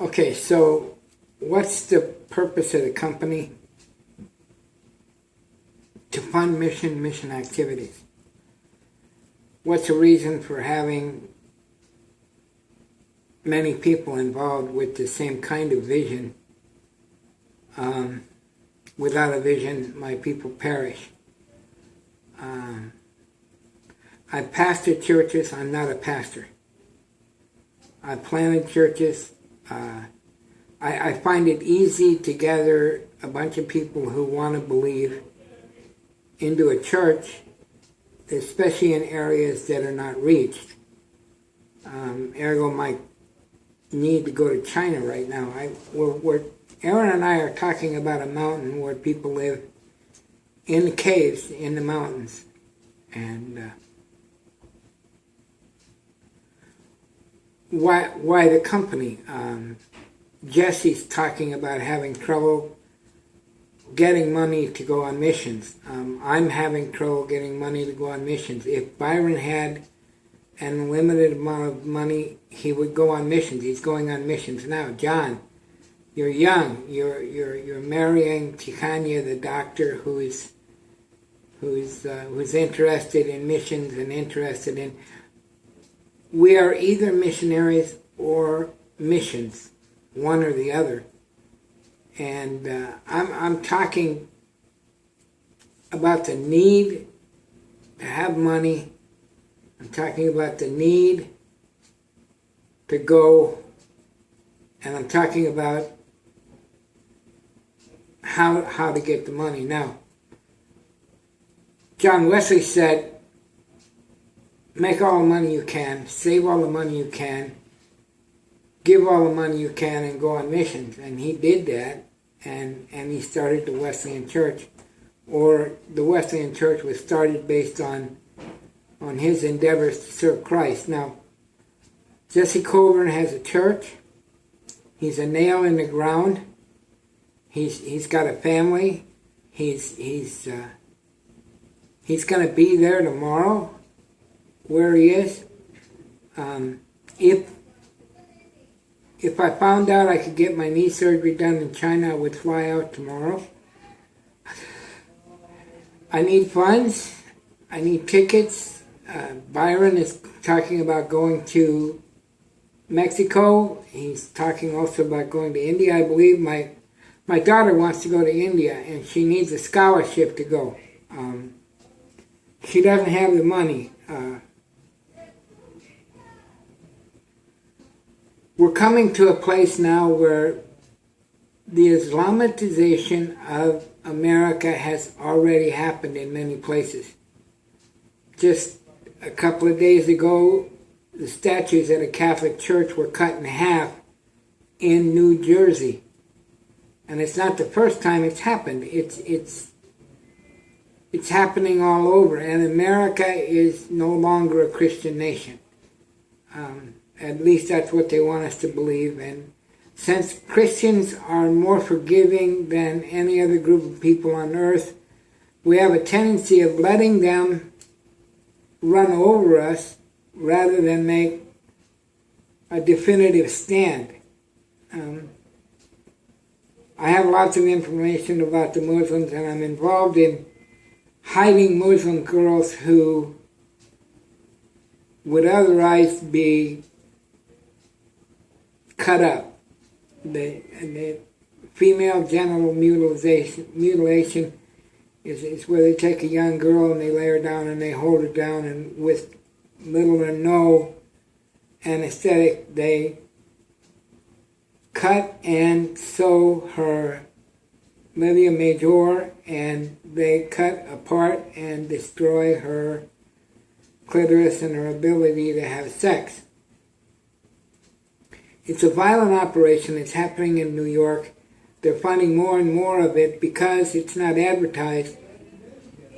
Okay, so what's the purpose of the company? To fund mission activities. What's the reason for having many people involved with the same kind of vision? Without a vision, my people perish. I pastor churches. I'm not a pastor. I planted churches. I find it easy to gather a bunch of people who want to believe into a church, especially in areas that are not reached. Ergo, my need to go to China right now. Aaron and I are talking about a mountain where people live in the caves in the mountains. And why the company? Jesse's talking about having trouble getting money to go on missions. I'm having trouble getting money to go on missions. If Byron had an unlimited amount of money, he would go on missions. He's going on missions now. John, you're young. You're marrying Tikanya, the doctor, who's interested in missions and interested in. We are either missionaries or missions, one or the other. And I'm talking about the need to have money. I'm talking about the need to go, and I'm talking about how to get the money. Now, John Wesley said, make all the money you can, save all the money you can, give all the money you can, and go on missions. And he did that, and he started the Wesleyan Church. Or the Wesleyan Church was started based on his endeavors to serve Christ. Now, Jesse Coburn has a church. He's a nail in the ground. He's got a family. He's going to be there tomorrow, where he is. If I found out I could get my knee surgery done in China, I would fly out tomorrow. I need funds. I need tickets. Byron is talking about going to Mexico. He's talking also about going to India. I believe my daughter wants to go to India, and she needs a scholarship to go. She doesn't have the money. We're coming to a place now where the Islamization of America has already happened in many places. Just a couple of days ago, the statues at a Catholic church were cut in half in New Jersey. And it's not the first time it's happened. It's happening all over. And America is no longer a Christian nation. At least that's what they want us to believe. And since Christians are more forgiving than any other group of people on earth, we have a tendency of letting them run over us rather than make a definitive stand. I have lots of information about the Muslims, and I'm involved in hiding Muslim girls who would otherwise be cut up. The female genital mutilation is where they take a young girl and they lay her down and they hold her down, and with little or no anesthetic, they cut and sew her labia major, and they cut apart and destroy her clitoris and her ability to have sex. It's a violent operation. It's happening in New York. They're finding more and more of it because it's not advertised.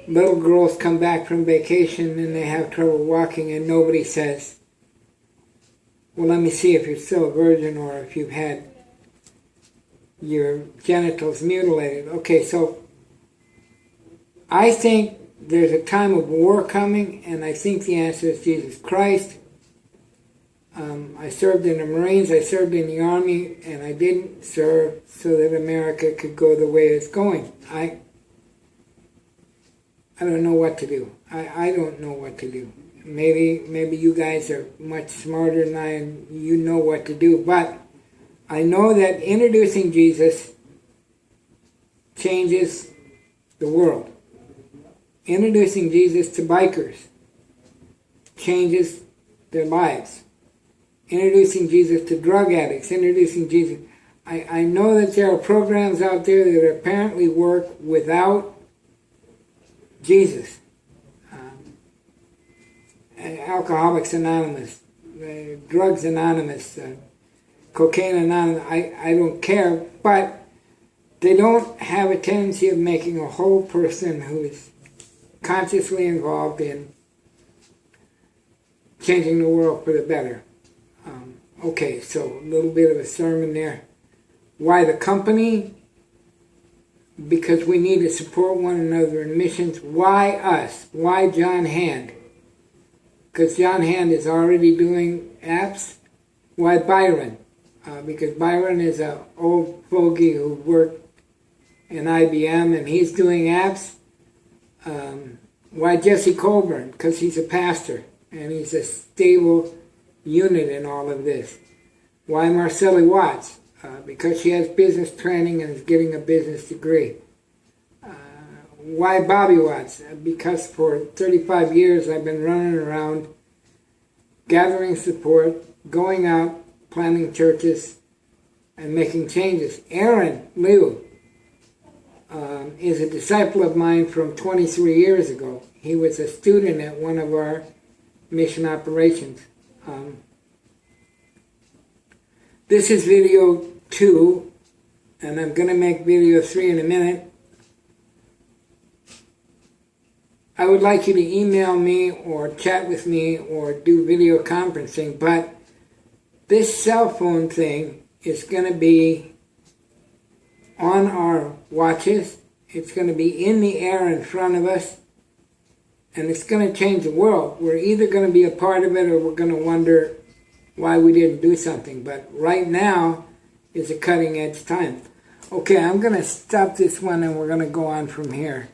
Little girls come back from vacation and they have trouble walking, and nobody says, well, let me see if you're still a virgin or if you've had your genitals mutilated. Okay, so I think there's a time of war coming, and I think the answer is Jesus Christ. I served in the Marines, I served in the Army, and I didn't serve so that America could go the way it's going. I don't know what to do. I don't know what to do. Maybe you guys are much smarter than I and you know what to do. But I know that introducing Jesus changes the world. Introducing Jesus to bikers changes their lives. Introducing Jesus to drug addicts, introducing Jesus. I know that there are programs out there that apparently work without Jesus. Alcoholics Anonymous, Drugs Anonymous, Cocaine Anonymous, I don't care, but they don't have a tendency of making a whole person who is consciously involved in changing the world for the better. Okay, so a little bit of a sermon there. Why the company? Because we need to support one another in missions. Why us? Why John Hand? Because John Hand is already doing apps. Why Byron? Because Byron is an old fogey who worked in IBM and he's doing apps. Why Jesse Colburn? Because he's a pastor and he's a stable unit in all of this. Why Marceli Watts? Because she has business training and is getting a business degree. Why Bobby Watts? Because for 35 years I've been running around gathering support, going out, planting churches, and making changes. Aaron Liu is a disciple of mine from 23 years ago. He was a student at one of our mission operations. This is video 2, and I'm going to make video 3 in a minute. I would like you to email me or chat with me or do video conferencing, but this cell phone thing is going to be on our watches. It's going to be in the air in front of us, and it's going to change the world. We're either going to be a part of it or we're going to wonder why we didn't do something. But right now is a cutting edge time. Okay, I'm going to stop this one and we're going to go on from here.